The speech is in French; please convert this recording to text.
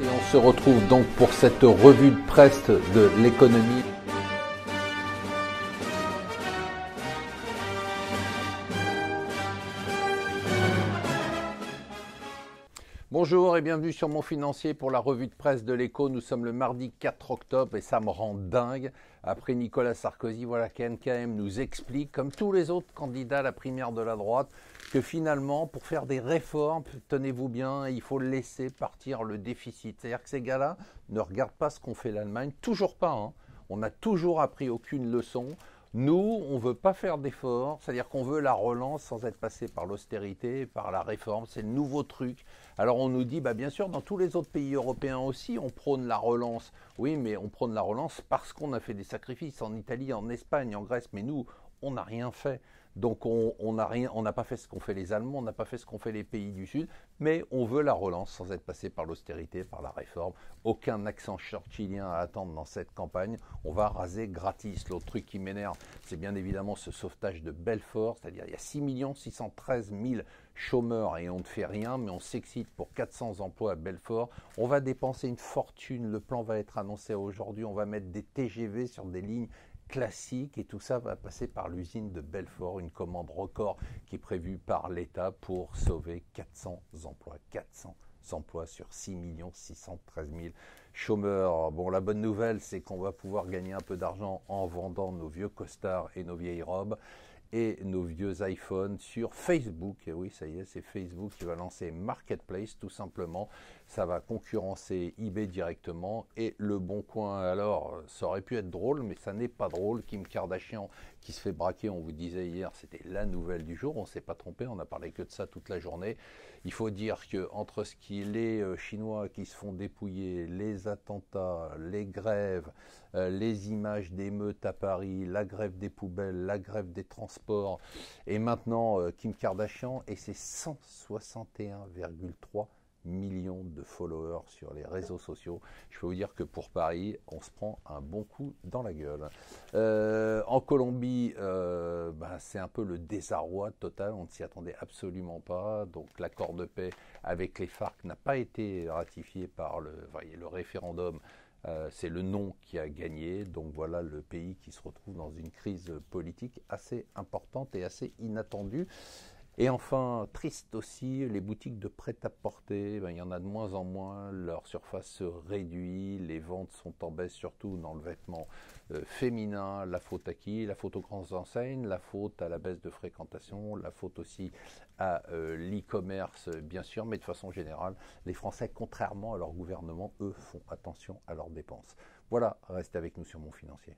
Et on se retrouve donc pour cette revue de presse de l'économie. Bonjour et bienvenue sur Mon Financier pour la revue de presse de l'Écho. Nous sommes le mardi 4 octobre et ça me rend dingue. Après Nicolas Sarkozy, voilà qu'NKM nous explique, comme tous les autres candidats à la primaire de la droite, que finalement, pour faire des réformes, tenez-vous bien, il faut laisser partir le déficit. C'est-à-dire que ces gars-là ne regardent pas ce qu'ont fait l'Allemagne, toujours pas. Hein. On n'a toujours appris aucune leçon. Nous, on ne veut pas faire d'efforts, c'est-à-dire qu'on veut la relance sans être passé par l'austérité, par la réforme, c'est le nouveau truc. Alors on nous dit, bien sûr, dans tous les autres pays européens aussi, on prône la relance. Oui, mais on prône la relance parce qu'on a fait des sacrifices en Italie, en Espagne, en Grèce, mais nous, on n'a rien fait. Donc on n'a pas fait ce qu'ont fait les Allemands, on n'a pas fait ce qu'ont fait les pays du Sud, mais on veut la relance sans être passé par l'austérité, par la réforme. Aucun accent churchillien à attendre dans cette campagne. On va raser gratis. L'autre truc qui m'énerve, c'est bien évidemment ce sauvetage de Belfort, c'est-à-dire il y a 6 613 000 chômeurs et on ne fait rien, mais on s'excite pour 400 emplois à Belfort. On va dépenser une fortune, le plan va être annoncé aujourd'hui, on va mettre des TGV sur des lignes classique et tout ça va passer par l'usine de Belfort, une commande record qui est prévue par l'État pour sauver 400 emplois. 400 emplois sur 6 613 000 chômeurs. Bon, la bonne nouvelle, c'est qu'on va pouvoir gagner un peu d'argent en vendant nos vieux costards et nos vieilles robes et nos vieux iPhones sur Facebook. Et oui, ça y est, c'est Facebook qui va lancer Marketplace, tout simplement. Ça va concurrencer eBay directement et Le Bon Coin. Alors, ça aurait pu être drôle, mais ça n'est pas drôle. Kim Kardashian qui se fait braquer, on vous disait hier, c'était la nouvelle du jour. On ne s'est pas trompé, on n'a parlé que de ça toute la journée. Il faut dire qu'entre ce qui est les Chinois qui se font dépouiller, les attentats, les grèves, les images d'émeutes à Paris, la grève des poubelles, la grève des transports, et maintenant Kim Kardashian et ses 161,3 millions de followers sur les réseaux sociaux. Je peux vous dire que pour Paris, on se prend un bon coup dans la gueule. En Colombie, c'est un peu le désarroi total, on ne s'y attendait absolument pas. Donc l'accord de paix avec les FARC n'a pas été ratifié par le référendum. C'est le non qui a gagné, donc voilà le pays qui se retrouve dans une crise politique assez importante et assez inattendue. Et enfin, triste aussi, les boutiques de prêt-à-porter, il y en a de moins en moins, leur surface se réduit, les ventes sont en baisse, surtout dans le vêtement féminin. La faute à qui? La faute aux grandes enseignes, la faute à la baisse de fréquentation, la faute aussi à l'e-commerce, bien sûr, mais de façon générale, les Français, contrairement à leur gouvernement, eux, font attention à leurs dépenses. Voilà, restez avec nous sur Mon Financier.